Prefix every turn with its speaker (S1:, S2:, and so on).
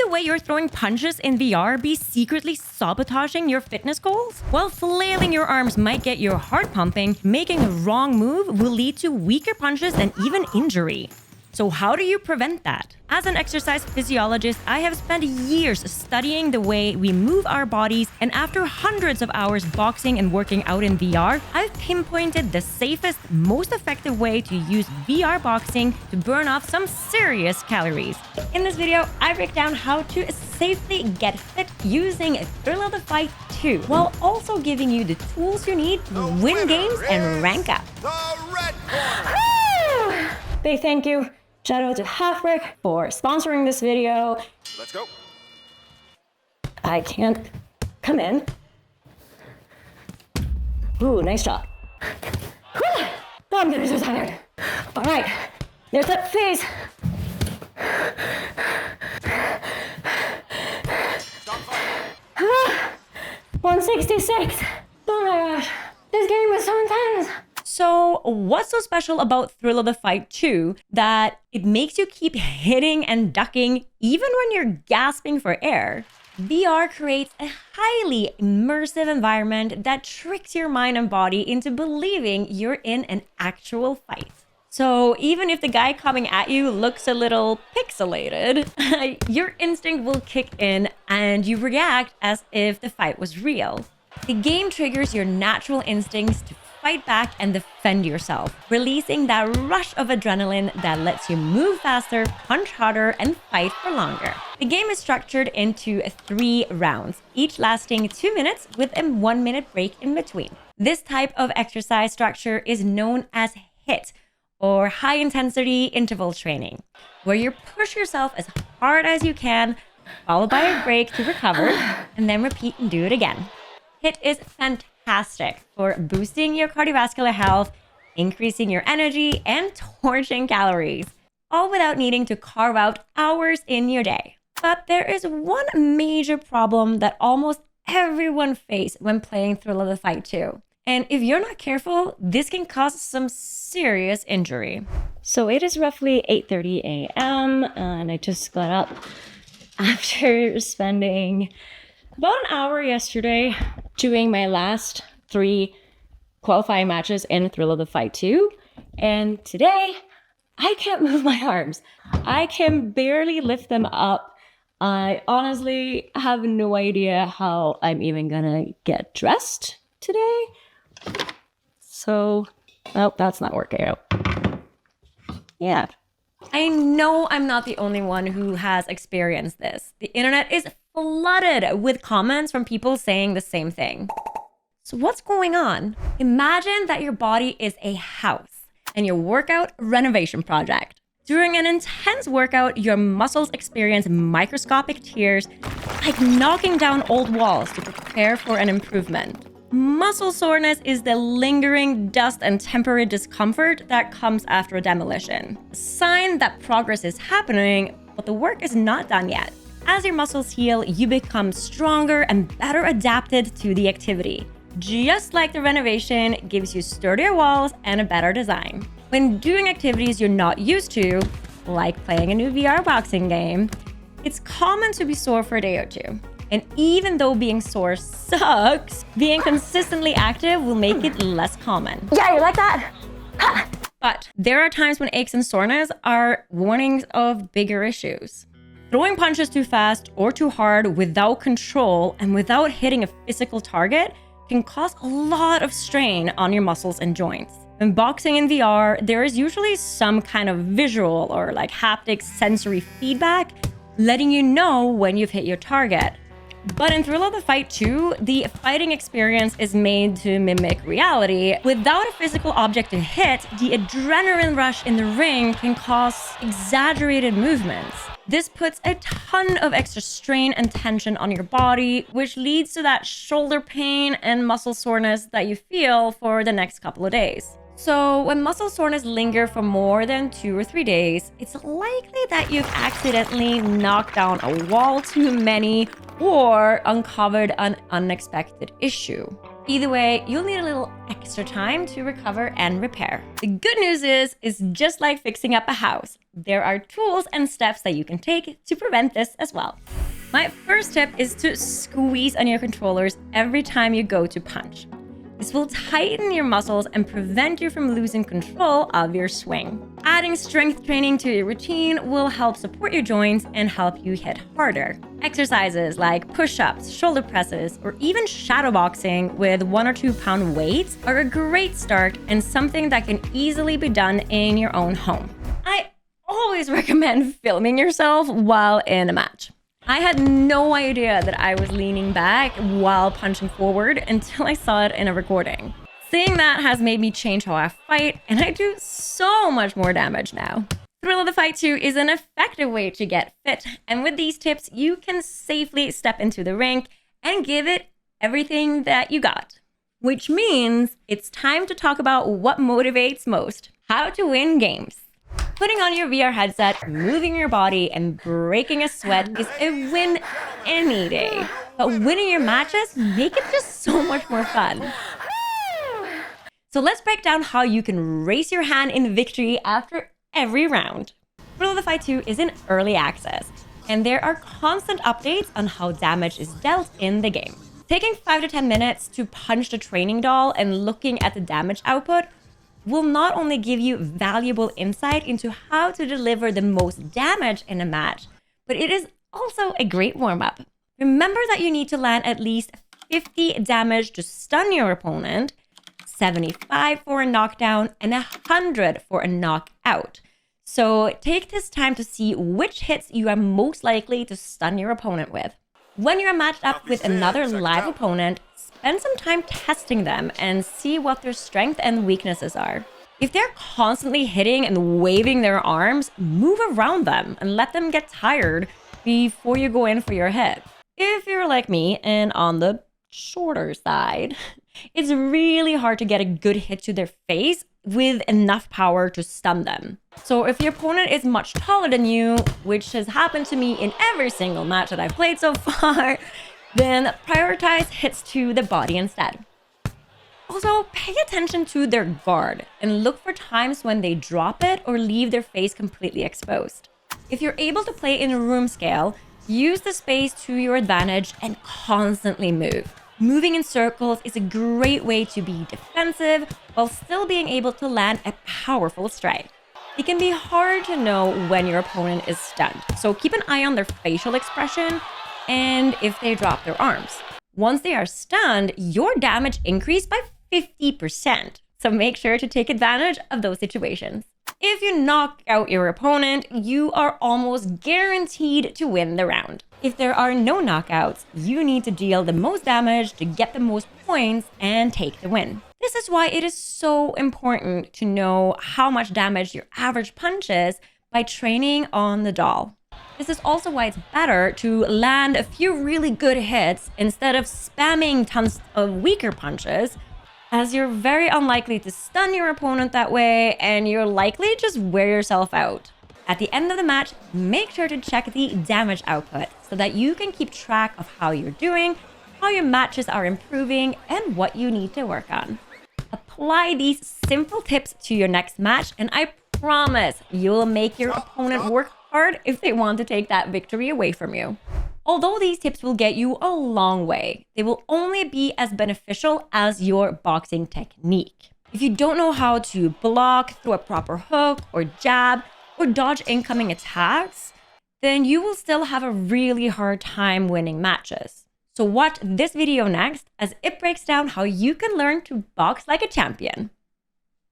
S1: the way you're throwing punches in VR be secretly sabotaging your fitness goals? While flailing your arms might get your heart pumping, making a wrong move will lead to weaker punches and even injury. So how do you prevent that? As an exercise physiologist, I have spent years studying the way we move our bodies, and after hundreds of hours boxing and working out in VR, I've pinpointed the safest, most effective way to use VR boxing to burn off some serious calories. In this video, I break down how to safely get fit using Thrill of the Fight 2, while also giving you the tools you need to win games and rank up. Big thank you. Shout out to Halfbrick for sponsoring this video.
S2: Let's go.
S1: I can't come in. Ooh, nice job. Whew. Oh, I'm gonna be so tired. All right, there's that phase.
S2: Stop fighting.
S1: 166. Oh my gosh, this game is so intense. So what's so special about Thrill of the Fight 2 that it makes you keep hitting and ducking even when you're gasping for air? VR creates a highly immersive environment that tricks your mind and body into believing you're in an actual fight. So even if the guy coming at you looks a little pixelated, your instinct will kick in and you react as if the fight was real. The game triggers your natural instincts to fight back and defend yourself, releasing that rush of adrenaline that lets you move faster, punch harder, and fight for longer. The game is structured into 3 rounds, each lasting 2 minutes with a 1-minute break in between. This type of exercise structure is known as HIIT, or high intensity interval training, where you push yourself as hard as you can, followed by a break to recover, and then repeat and do it again. HIIT is fantastic for boosting your cardiovascular health, increasing your energy, and torching calories, all without needing to carve out hours in your day. But there is one major problem that almost everyone faces when playing Thrill of the Fight 2. And if you're not careful, this can cause some serious injury. So it is roughly 8:30 a.m. and I just got up after spending about an hour yesterday doing my last 3 qualifying matches in Thrill of the Fight 2. And today, I can't move my arms. I can barely lift them up. I honestly have no idea how I'm even gonna get dressed today. So, oh, that's not working out. Yeah. I know I'm not the only one who has experienced this. The internet is flooded with comments from people saying the same thing. So what's going on? Imagine that your body is a house and your workout renovation project. During an intense workout, your muscles experience microscopic tears, like knocking down old walls to prepare for an improvement. Muscle soreness is the lingering dust and temporary discomfort that comes after a demolition. A sign that progress is happening, but the work is not done yet. As your muscles heal, you become stronger and better adapted to the activity. Just like the renovation gives you sturdier walls and a better design. When doing activities you're not used to, like playing a new VR boxing game, it's common to be sore for a day or two. And even though being sore sucks, being consistently active will make it less common. Yeah, you like that? Ha! But there are times when aches and soreness are warnings of bigger issues. Throwing punches too fast or too hard without control and without hitting a physical target can cause a lot of strain on your muscles and joints. When boxing in VR, there is usually some kind of visual or like haptic sensory feedback letting you know when you've hit your target. But in Thrill of the Fight 2, the fighting experience is made to mimic reality. Without a physical object to hit, the adrenaline rush in the ring can cause exaggerated movements. This puts a ton of extra strain and tension on your body, which leads to that shoulder pain and muscle soreness that you feel for the next couple of days. So when muscle soreness linger for more than 2 or 3 days, it's likely that you've accidentally knocked down a wall too many or uncovered an unexpected issue. Either way, you'll need a little extra time to recover and repair. The good news is just like fixing up a house, there are tools and steps that you can take to prevent this as well. My first tip is to squeeze on your controllers every time you go to punch. This will tighten your muscles and prevent you from losing control of your swing. Adding strength training to your routine will help support your joints and help you hit harder. Exercises like push-ups, shoulder presses, or even shadowboxing with 1 or 2 pound weights are a great start and something that can easily be done in your own home. I always recommend filming yourself while in a match. I had no idea that I was leaning back while punching forward until I saw it in a recording. Seeing that has made me change how I fight, and I do so much more damage now. Thrill of the Fight 2 is an effective way to get fit, and with these tips, you can safely step into the rink and give it everything that you got. Which means it's time to talk about what motivates most: how to win games. Putting on your VR headset, moving your body, and breaking a sweat is a win any day. But winning your matches make it just so much more fun. So let's break down how you can raise your hand in victory after every round. Thrill of the Fight 2 is in early access, and there are constant updates on how damage is dealt in the game. Taking 5 to 10 minutes to punch the training doll and looking at the damage output will not only give you valuable insight into how to deliver the most damage in a match, but it is also a great warm-up. Remember that you need to land at least 50 damage to stun your opponent, 75 for a knockdown, and 100 for a knockout. So take this time to see which hits you are most likely to stun your opponent with. When you're matched up with another live opponent, spend some time testing them and see what their strengths and weaknesses are. If they're constantly hitting and waving their arms, move around them and let them get tired before you go in for your hit. If you're like me and on the shorter side, it's really hard to get a good hit to their face with enough power to stun them. So if your opponent is much taller than you, which has happened to me in every single match that I've played so far, then prioritize hits to the body instead. Also, pay attention to their guard and look for times when they drop it or leave their face completely exposed. If you're able to play in room scale, use the space to your advantage and constantly move. Moving in circles is a great way to be defensive while still being able to land a powerful strike. It can be hard to know when your opponent is stunned, so keep an eye on their facial expression and if they drop their arms. Once they are stunned, your damage increased by 50%, so make sure to take advantage of those situations. If you knock out your opponent, you are almost guaranteed to win the round. If there are no knockouts, you need to deal the most damage to get the most points and take the win. This is why it is so important to know how much damage your average punch is by training on the doll. This is also why it's better to land a few really good hits instead of spamming tons of weaker punches, as you're very unlikely to stun your opponent that way and you're likely to just wear yourself out. At the end of the match, make sure to check the damage output so that you can keep track of how you're doing, how your matches are improving, and what you need to work on. Apply these simple tips to your next match, and I promise you'll make your opponent work hard if they want to take that victory away from you. Although these tips will get you a long way, they will only be as beneficial as your boxing technique. If you don't know how to block, throw a proper hook or jab, or dodge incoming attacks, then you will still have a really hard time winning matches. So watch this video next as it breaks down how you can learn to box like a champion.